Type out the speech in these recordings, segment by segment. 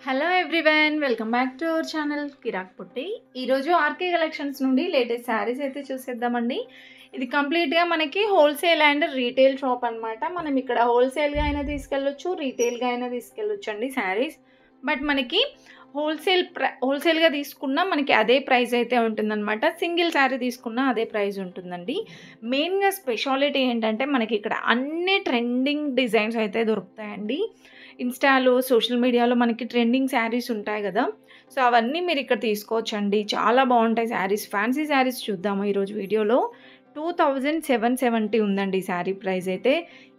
Hello everyone, welcome back to our channel Kirak Putti. ఈరోజు RK collections నుండి latest saris అయితే చూసేద్దామండి. ఇది కంప్లీట్గా మనకి హోల్సేల్ అండ్ రీటైల్ షాప్ అనమాట. మనం ఇక్కడ హోల్సేల్గా అయినా తీసుకెళ్ళొచ్చు, రీటైల్గా అయినా తీసుకెళ్ళొచ్చు అండి శారీస్. బట్ మనకి హోల్సేల్గా తీసుకున్నా మనకి అదే ప్రైస్ అయితే ఉంటుందన్నమాట. సింగిల్ శారీ తీసుకున్నా అదే ప్రైస్ ఉంటుందండి. మెయిన్గా స్పెషాలిటీ ఏంటంటే మనకి ఇక్కడ అన్ని ట్రెండింగ్ డిజైన్స్ అయితే దొరుకుతాయండి. ఇన్స్టాలో, సోషల్ మీడియాలో మనకి ట్రెండింగ్ శారీస్ ఉంటాయి కదా, సో అవన్నీ మీరు ఇక్కడ తీసుకోవచ్చండి. చాలా బాగుంటాయి శారీస్. ఫ్యాన్సీ శారీస్ చూద్దాము ఈరోజు వీడియోలో. 2770 ఉందండి ఈ శారీ ప్రైస్ అయితే.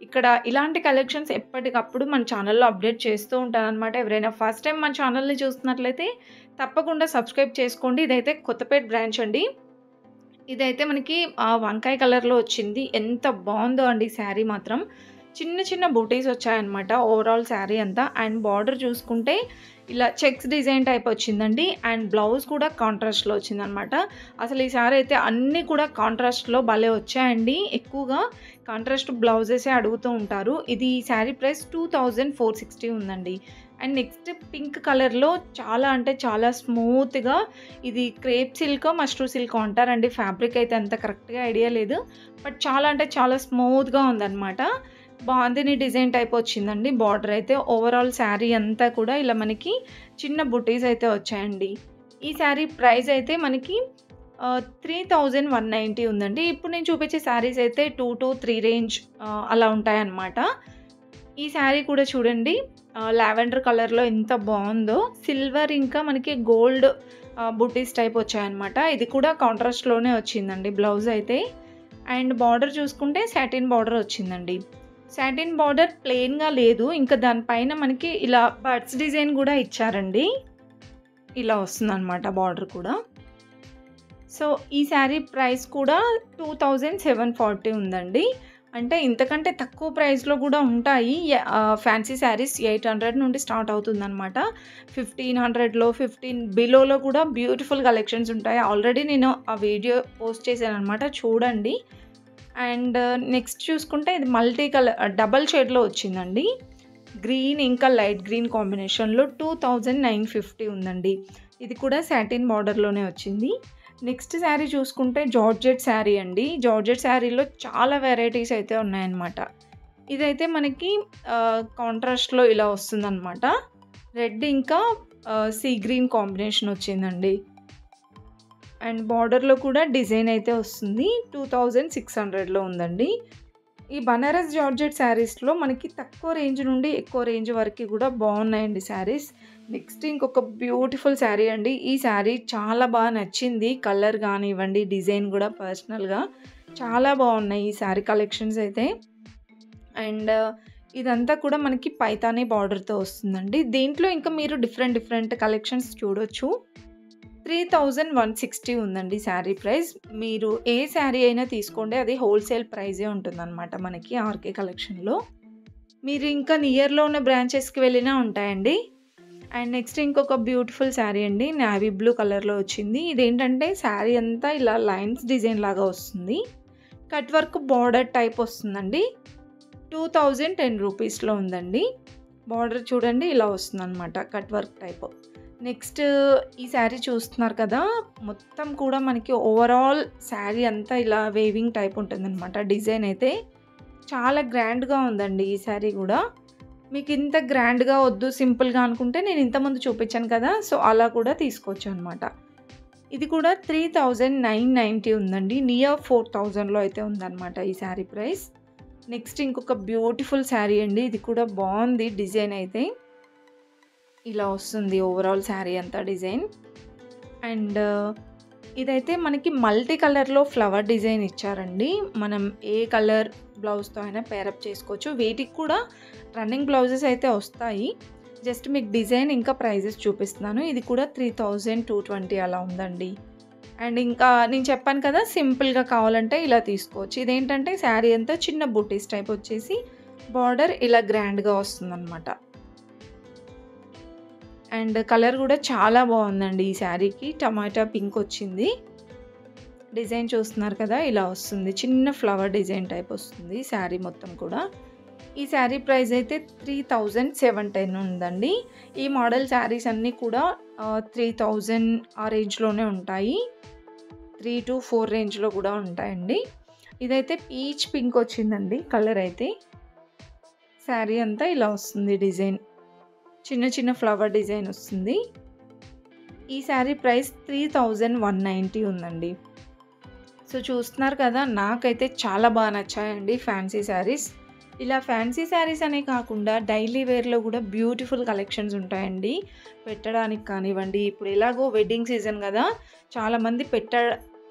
ఇక్కడ ఇలాంటి కలెక్షన్స్ ఎప్పటికప్పుడు మన ఛానల్లో అప్డేట్ చేస్తూ ఉంటాను అనమాట. ఎవరైనా ఫస్ట్ టైం మన ఛానల్ని చూస్తున్నట్లయితే తప్పకుండా సబ్స్క్రైబ్ చేసుకోండి. ఇదైతే కొత్తపేట బ్రాంచ్ అండి. ఇదైతే మనకి వంకాయ కలర్లో వచ్చింది. ఎంత బాగుందో అండి శారీ మాత్రం. చిన్న చిన్న బూటీస్ వచ్చాయన్నమాట ఓవరాల్ శారీ అంతా. అండ్ బార్డర్ చూసుకుంటే ఇలా చెక్స్ డిజైన్ టైప్ వచ్చిందండి. అండ్ బ్లౌజ్ కూడా కాంట్రాస్ట్లో వచ్చిందనమాట. అసలు ఈ శారీ అయితే అన్నీ కూడా కాంట్రాస్ట్లో భలే వచ్చాయండి. ఎక్కువగా కాంట్రాస్ట్ బ్లౌజెసే అడుగుతూ ఉంటారు. ఇది శారీ ప్రైస్ 2460 ఉందండి. అండ్ నెక్స్ట్ పింక్ కలర్లో చాలా అంటే చాలా స్మూత్గా, ఇది క్రేప్ సిల్క్ మష్రూ సిల్క్ అంటారండి. ఫ్యాబ్రిక్ అయితే అంత కరెక్ట్గా ఐడియా లేదు, బట్ చాలా అంటే చాలా స్మూత్గా ఉందన్నమాట. బాందిని డిజైన్ టైప్ వచ్చిందండి. బార్డర్ అయితే ఓవరాల్ శారీ అంతా కూడా ఇలా మనకి చిన్న బుటీస్ అయితే వచ్చాయండి. ఈ శారీ ప్రైస్ అయితే మనకి 3190 ఉందండి. ఇప్పుడు నేను చూపించే శారీస్ అయితే 2 to 3 రేంజ్ అలా ఉంటాయన్నమాట. ఈ శారీ కూడా చూడండి, లావెండర్ కలర్లో ఎంత బాగుందో. సిల్వర్ ఇంకా మనకి గోల్డ్ బుటీస్ టైప్ వచ్చాయన్నమాట. ఇది కూడా కాంట్రాస్ట్లోనే వచ్చిందండి బ్లౌజ్ అయితే. అండ్ బార్డర్ చూసుకుంటే సాటిన్ బార్డర్ వచ్చిందండి. సాటిన్ బార్డర్ ప్లెయిన్గా లేదు, ఇంకా దానిపైన మనకి ఇలా బర్డ్స్ డిజైన్ కూడా ఇచ్చారండి. ఇలా వస్తుందన్నమాట బార్డర్ కూడా. సో ఈ శారీ ప్రైస్ కూడా 2740 ఉందండి. అంటే ఇంతకంటే తక్కువ ప్రైస్లో కూడా ఉంటాయి. ఫ్యాన్సీ శారీస్ 800 నుండి స్టార్ట్ అవుతుందన్నమాట. 1500లో 15 బిలోలో కూడా బ్యూటిఫుల్ కలెక్షన్స్ ఉంటాయి. ఆల్రెడీ నేను ఆ వీడియో పోస్ట్ చేశాను అనమాట, చూడండి. అండ్ నెక్స్ట్ చూసుకుంటే ఇది మల్టీ కలర్ డబల్ షేడ్లో వచ్చిందండి. గ్రీన్ ఇంకా లైట్ గ్రీన్ కాంబినేషన్లో 2950 ఉందండి. ఇది కూడా సాటిన్ బార్డర్లోనే వచ్చింది. నెక్స్ట్ శారీ చూసుకుంటే జార్జెట్ శారీ అండి. జార్జెట్ శారీలో చాలా వెరైటీస్ అయితే ఉన్నాయన్నమాట. ఇదైతే మనకి కాంట్రాస్ట్లో ఇలా వస్తుందన్నమాట. రెడ్ ఇంకా సీ గ్రీన్ కాంబినేషన్ వచ్చిందండి. అండ్ బార్డర్లో కూడా డిజైన్ అయితే వస్తుంది. 2600లో ఉందండి. ఈ బనారస్ జార్జెట్ శారీస్లో మనకి తక్కువ రేంజ్ నుండి ఎక్కువ రేంజ్ వరకు కూడా బాగున్నాయండి శారీస్. నెక్స్ట్ ఇంకొక బ్యూటిఫుల్ శారీ అండి. ఈ శారీ చాలా బాగా నచ్చింది. కలర్ కానివ్వండి, డిజైన్ కూడా పర్సనల్గా చాలా బాగున్నాయి ఈ శారీ కలెక్షన్స్ అయితే. అండ్ ఇదంతా కూడా మనకి పైతానీ బార్డర్తో వస్తుందండి. దీంట్లో ఇంకా మీరు డిఫరెంట్ కలెక్షన్స్ చూడొచ్చు. 3160 ఉందండి శారీ ప్రైస్. మీరు ఏ శారీ అయినా తీసుకోండి, అది హోల్సేల్ ప్రైజే ఉంటుందన్నమాట మనకి ఆర్కే కలెక్షన్లో. మీరు ఇంకా నియర్లో ఉన్న బ్రాంచెస్కి వెళ్ళినా ఉంటాయండి. అండ్ నెక్స్ట్ ఇంకొక బ్యూటిఫుల్ శారీ అండి, నావీ బ్లూ కలర్లో వచ్చింది. ఇదేంటంటే శారీ అంతా ఇలా లైన్స్ డిజైన్ లాగా వస్తుంది. కట్ వర్క్ బార్డర్ టైప్ వస్తుందండి. 2010 రూపీస్లో ఉందండి. బార్డర్ చూడండి ఇలా వస్తుందన్నమాట, కట్ వర్క్ టైప్. నెక్స్ట్ ఈ శారీ చూస్తున్నారు కదా, మొత్తం కూడా మనకి ఓవరాల్ శారీ అంతా ఇలా వేవింగ్ టైప్ ఉంటుందన్నమాట. డిజైన్ అయితే చాలా గ్రాండ్గా ఉందండి ఈ శారీ కూడా. మీకు ఇంత గ్రాండ్గా వద్దు, సింపుల్గా అనుకుంటే నేను ఇంతకుముందు చూపించాను కదా, సో అలా కూడా తీసుకోవచ్చు అనమాట. ఇది కూడా 3990 ఉందండి. నియర్ 4000లో అయితే ఉందన్నమాట ఈ శారీ ప్రైస్. నెక్స్ట్ ఇంకొక బ్యూటిఫుల్ శారీ అండి. ఇది కూడా బాగుంది డిజైన్ అయితే. ఇలా వస్తుంది ఓవరాల్ శారీ అంతా డిజైన్. అండ్ ఇదైతే మనకి మల్టీ కలర్లో ఫ్లవర్ డిజైన్ ఇచ్చారండి. మనం ఏ కలర్ బ్లౌజ్తో అయినా పేరప్ చేసుకోవచ్చు. వీటికి కూడా రన్నింగ్ బ్లౌజెస్ అయితే వస్తాయి. జస్ట్ మీకు డిజైన్ ఇంకా ప్రైజెస్ చూపిస్తున్నాను. ఇది కూడా 3220 అలా ఉందండి. అండ్ ఇంకా నేను చెప్పాను కదా, సింపుల్గా కావాలంటే ఇలా తీసుకోవచ్చు. ఇదేంటంటే శారీ అంతా చిన్న బూటీస్ టైప్ వచ్చేసి బార్డర్ ఇలా గ్రాండ్గా వస్తుందన్నమాట. అండ్ కలర్ కూడా చాలా బాగుందండి ఈ శారీకి. టమాటా పింక్ వచ్చింది. డిజైన్ చూస్తున్నారు కదా, ఇలా వస్తుంది. చిన్న ఫ్లవర్ డిజైన్ టైప్ వస్తుంది శారీ మొత్తం కూడా. ఈ శారీ ప్రైస్ అయితే 3710 ఉందండి. ఈ మోడల్ శారీస్ అన్నీ కూడా 3000 ఆ రేంజ్‌లోనే ఉంటాయి. 3-4 రేంజ్‌లో కూడా ఉంటాయండి. ఇదైతే పీచ్ పింక్ వచ్చిందండి కలర్ అయితే. శారీ అంతా ఇలా వస్తుంది డిజైన్. చిన్న చిన్న ఫ్లవర్ డిజైన్ వస్తుంది. ఈ శారీ ప్రైస్ 3190 ఉందండి. సో చూస్తున్నారు కదా, నాకైతే చాలా బాగా నచ్చాయండి ఫ్యాన్సీ శారీస్. ఇలా ఫ్యాన్సీ శారీస్ అనే కాకుండా డైలీ వేర్‌లో కూడా బ్యూటిఫుల్ కలెక్షన్స్ ఉంటాయండి. పెట్టడానికి కానివ్వండి, ఇప్పుడు ఎలాగో వెడ్డింగ్ సీజన్ కదా, చాలామంది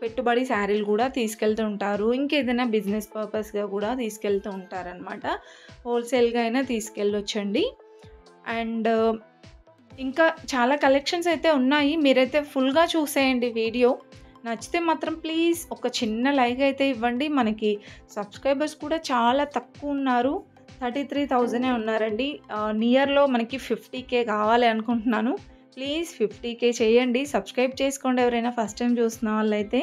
పెట్టుబడి శారీలు కూడా తీసుకెళ్తూ ఉంటారు. ఇంకేదైనా బిజినెస్ పర్పస్‌గా కూడా తీసుకెళ్తూ ఉంటారనమాట. హోల్‌సేల్‌గా అయినా తీసుకెళ్ళొచ్చండి. అండ్ ఇంకా చాలా కలెక్షన్స్ అయితే ఉన్నాయి. మీరైతే ఫుల్‌గా చూసేయండి వీడియో. నచ్చితే మాత్రం ప్లీజ్ ఒక చిన్న లైక్ అయితే ఇవ్వండి. మనకి సబ్స్క్రైబర్స్ కూడా చాలా తక్కువ ఉన్నారు. 33,000 ఉన్నారండి. నియర్‌లో మనకి 50K కావాలి అనుకుంటున్నాను. ప్లీజ్ 50K చేయండి. సబ్స్క్రైబ్ చేసుకోండి ఎవరైనా ఫస్ట్ టైం చూస్తున్న వాళ్ళైతే.